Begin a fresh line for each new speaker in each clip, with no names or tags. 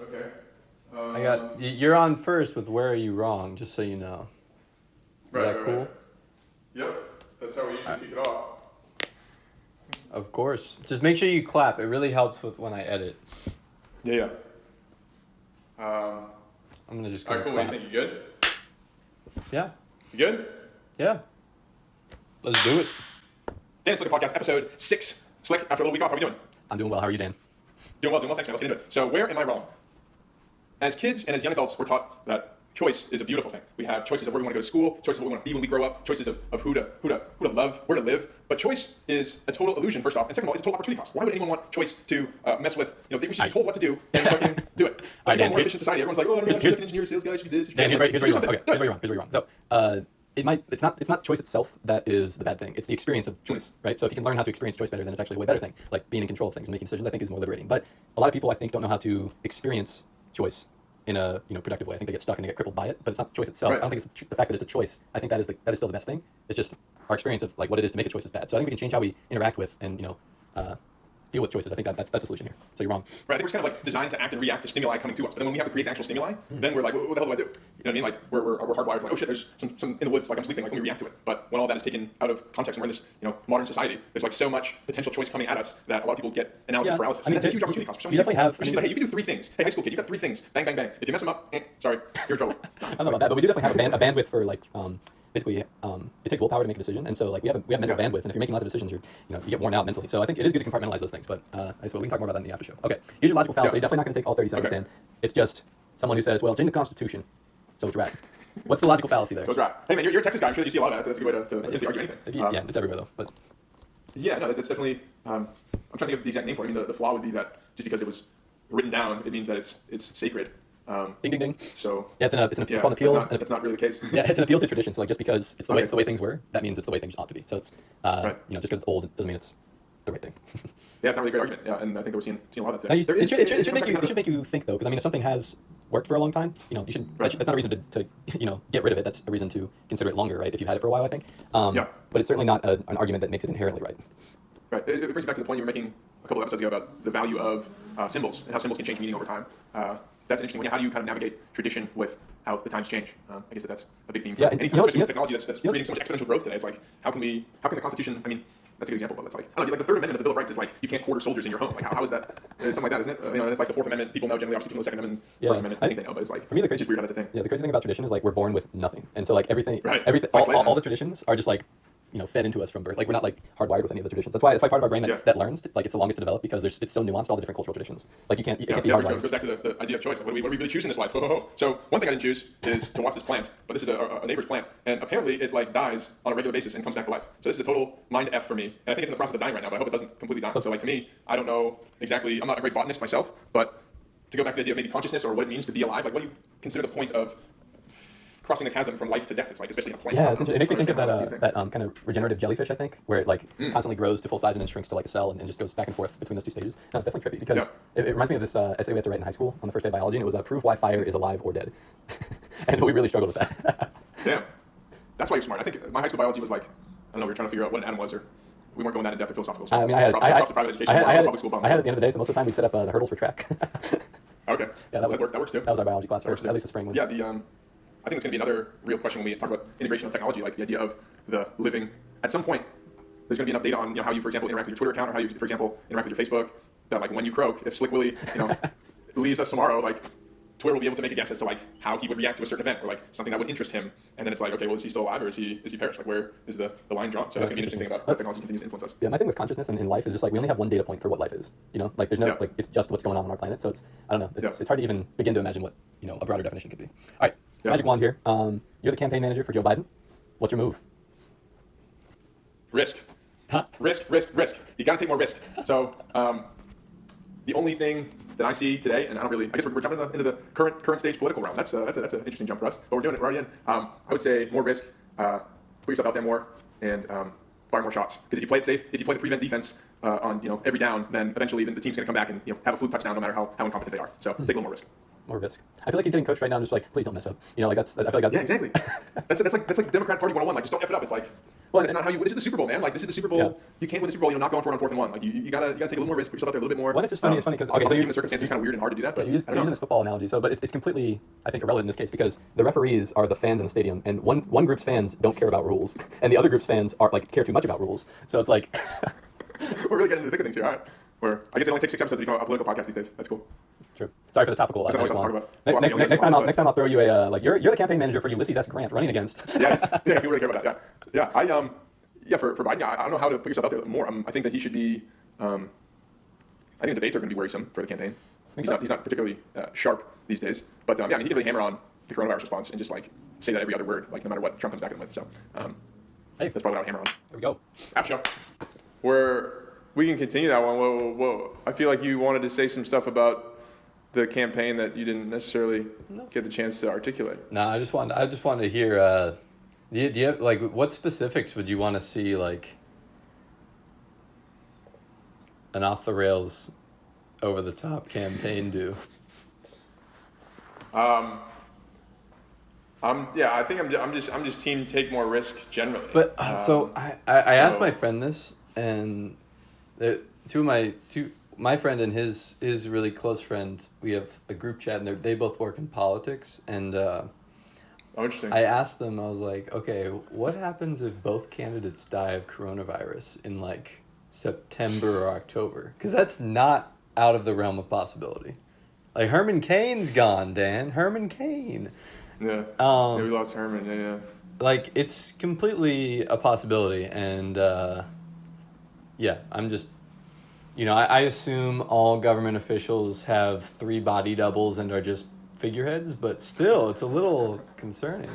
Okay.
You're on first with where are you wrong, just so you know. Is that cool?
Right. Yep. That's how we usually kick it off.
Of course. Just make sure you clap. It really helps with when I edit.
Yeah.
I'm gonna just
All right, cool.
clap.
What do you think? You good?
Yeah.
You good?
Yeah. Let's do it.
Dan Slick Podcast, episode 6. Slick, after a little week off, how are we doing?
I'm doing well. How are you, Dan?
Doing well. Thanks, man. Let's get into it. So, where am I wrong? As kids and as young adults, we're taught that choice is a beautiful thing. We have choices of where we want to go to school, choices of what we want to be when we grow up, choices of who to love, where to live. But choice is a total illusion, first off, and second of all, it's a total opportunity cost. Why would anyone want choice to mess with? We should be told what to do and fucking do it. In a more efficient society, everyone's like, oh, I don't know, here's an engineer, sales guy, you should do this.
Dan, here's where you're wrong. Okay, here's where you're wrong. So, it's not choice itself that is the bad thing. It's the experience of choice, right? So if you can learn how to experience choice better, then it's actually a way better thing. Like being in control of things and making decisions, I think is more liberating. But a lot of people, I think, don't know how to experience choice in a productive way. I think they get stuck and they get crippled by it. But it's not the choice itself.
Right.
I don't think it's the fact that it's a choice. I think that is still the best thing. It's just our experience of like what it is to make a choice is bad. So I think we can change how we interact with and deal with choices. I think that's the solution here. So you're wrong.
Right, I think we're just kind of like designed to act and react to stimuli coming to us. But then when we have to create the actual stimuli, then we're like, what the hell do I do? You know what I mean? Like we're hardwired like, oh shit, there's some in the woods, like I'm sleeping, like let me react to it. But when all that is taken out of context and we're in this modern society, there's like so much potential choice coming at us that a lot of people get analysis paralysis. I mean, that's a huge opportunity cost.
You definitely have.
Like, hey, you can do 3 things. Hey, high school kid, you got 3 things. Bang, bang, bang. If you mess them up, sorry, you're in trouble.
I don't know about that, but we do definitely have a bandwidth for like basically it takes willpower to make a decision, and so like we have mental bandwidth, and if you're making lots of decisions, you get worn out mentally. So I think it is good to compartmentalize those things, but I suppose we can talk more about that in the after show. Okay, here's your logical fallacy. You're definitely not going to take all 30 seconds, Dan. It's just someone who says, well, it's in the Constitution, so it's right. What's the logical fallacy there?
So it's right. Hey man, you're a Texas guy. I'm sure that you see a lot of that. So that's a good way to essentially argue anything.
Yeah, it's everywhere though. But
yeah, no, that's definitely. I'm trying to give the exact name for it. I mean, the flaw would be that just because it was written down, it means that it's sacred.
Ding ding ding.
So
yeah, it's called an appeal.
That's not really the case.
Yeah, it's an appeal to tradition. So like just because it's the way things were, that means it's the way things ought to be. So it's just because it's old, it doesn't mean it's the right thing.
Yeah, it's not really a great argument. Yeah, and I think that we're seeing a lot of that
today.
It
should make you think though, because I mean, if something has worked for a long time, you should. That's not a reason to get rid of it. That's a reason to consider it longer, right? If you've had it for a while, I think. But it's certainly not an argument that makes it inherently right.
Right. It brings me back to the point you were making a couple of episodes ago about the value of symbols and how symbols can change meaning over time. That's interesting. How do you kind of navigate tradition with how the times change? I guess that's a big theme for anything, especially with technology that's creating so much exponential growth today. It's like, how can the Constitution, I mean, that's a good example, but it's like, I don't know, like the Third Amendment of the Bill of Rights is like, you can't quarter soldiers in your home. Like, how is that? It's something like that, isn't it? It's like the Fourth Amendment, people know generally, obviously people know the Second Amendment, First Amendment, I think they know, but it's like,
for me,
it's just weird how that's a thing.
Yeah, the crazy thing about tradition is like, we're born with nothing. And so like everything, all the traditions are just like, fed into us from birth. Like we're not like hardwired with any of the traditions. That's why part of our brain that learns like it's the longest to develop because it's so nuanced, all the different cultural traditions. Like it can't be hardwired.
It goes back to the idea of choice. Like, what do we really choose in this life? So one thing I didn't choose is to watch this plant, but this is a neighbor's plant, and apparently it like dies on a regular basis and comes back to life. So this is a total mind F for me, and I think it's in the process of dying right now. But I hope it doesn't completely die. So like to me, I don't know exactly. I'm not a great botanist myself, but to go back to the idea of maybe consciousness or what it means to be alive, like what do you consider the point of crossing the chasm from life to death? It's like, especially in a plant.
Yeah, it makes me think of that kind of regenerative jellyfish, I think, where it like constantly grows to full size and then shrinks to like a cell and just goes back and forth between those two stages. That's definitely trippy because it reminds me of this essay we had to write in high school on the first day of biology, and it was prove why fire is alive or dead. And we really struggled with that.
Yeah, that's why you're smart. I think my high school biology was like, I don't know, we were trying to figure out what an atom was, or we weren't going that in depth or philosophical. So
I mean, I had it at the end of the day, so most of the time we'd set up the hurdles for track.
Okay. Yeah, that works too.
That was our biology class, at least the spring one.
Yeah, I think it's going to be another real question when we talk about integration of technology, like the idea of the living. At some point, there's going to be enough data on how you, for example, interact with your Twitter account, or how you, for example, interact with your Facebook, that like when you croak, if Slick Willie, leaves us tomorrow, like Twitter will be able to make a guess as to like how he would react to a certain event or like something that would interest him, and then it's like, okay, well, is he still alive or is he perished? Like where is the line drawn? So that's going to be an interesting thing about how technology continues to influence us.
Yeah, my thing with consciousness and in life is just like we only have one data point for what life is. Like there's no like it's just what's going on our planet. So it's I don't know. It's hard to even begin to imagine what a broader definition could be. All right. Magic wand here. You're the campaign manager for Joe Biden. What's your move?
Risk.
Huh?
Risk. You got to take more risk. So the only thing that I see today, and I guess we're jumping into the current stage political realm. That's an interesting jump for us, but we're doing it. We're already in. I would say more risk. Put yourself out there more and fire more shots. Because if you play it safe, if you play the prevent defense on every down, then eventually the team's going to come back and have a fluke touchdown no matter how incompetent they are. So take a little more risk.
More risk. I feel like he's getting coached right now, just like, please don't mess up. Like that's. I feel like that's.
Yeah, exactly. that's like Democrat Party 101. Like, just don't F it up. It's like,
Well,
that's not how you. This is the Super Bowl, man. Like this is the Super Bowl.
Yeah.
You can't win the Super Bowl. Not going for it on 4th and 1. Like you gotta take a little more risk, put yourself out there a little bit more.
Well, it's just funny. It's funny because
okay, so given the circumstances, it's kind of weird and hard to do that. But
you're using this football analogy, so but it's completely, I think, irrelevant in this case because the referees are the fans in the stadium, and one group's fans don't care about rules, and the other group's fans are like care too much about rules. So it's like
we're really getting into the thick of things here. All right. Where I guess it only takes 6 episodes to become a political podcast these days. That's cool.
True. Sorry for the topical.
That's not what I was talking about.
Next time I'll throw you a like you're the campaign manager for Ulysses S. Grant running against.
Yes. Yeah. People really care about that. Yeah. Yeah. For Biden, I don't know how to put yourself out there more. I think that he should be. I think the debates are going to be worrisome for the campaign. He's not particularly sharp these days. But yeah, I mean, he can really hammer on the coronavirus response and just like say that every other word, like no matter what Trump comes back at him with. So
hey,
that's probably what I would hammer on.
There we go.
App show.
We can continue that one. Whoa. I feel like you wanted to say some stuff about the campaign that you didn't necessarily get the chance to articulate.
No, I just wanted to hear. Do you have, like, what specifics would you want to see, like, an off the rails, over the top campaign do?
I think I'm just team take more risk generally.
But so I asked my friend this, and my friend and his really close friend, we have a group chat, and they both work in politics, and
interesting.
I asked them, I was like, okay, what happens if both candidates die of coronavirus in like September or October? Because that's not out of the realm of possibility. Like Herman Cain's gone, Dan. Herman Cain.
Yeah. We lost Herman. Yeah.
Like it's completely a possibility, and I'm just, I assume all government officials have 3 body doubles and are just figureheads, but still, it's a little concerning.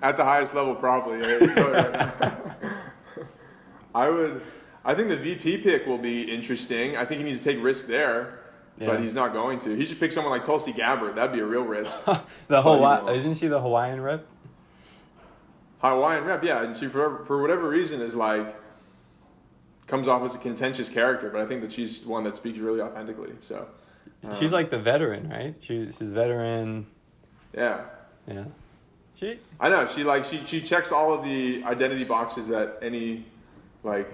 At the highest level, probably. I think the VP pick will be interesting. I think he needs to take risk there, but he's not going to. He should pick someone like Tulsi Gabbard. That'd be a real risk.
Isn't she the Hawaiian rep?
Hawaiian rep, yeah. And she, for whatever reason, is like, comes off as a contentious character, but I think that she's one that speaks really authentically. So
she's like the veteran, right? She's veteran.
Yeah.
Yeah.
I know. She checks all of the identity boxes that any like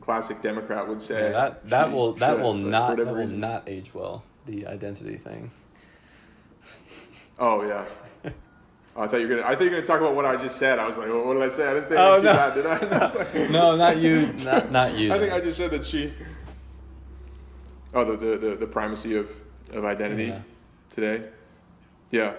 classic Democrat would say.
Yeah, that will not age well. The identity thing.
Oh yeah. I thought you were gonna talk about what I just said. I was like, well, what did I say? I didn't say anything too bad, did I?
No, not you. Not you.
I think I just said that she. Oh, the primacy of identity today. Yeah.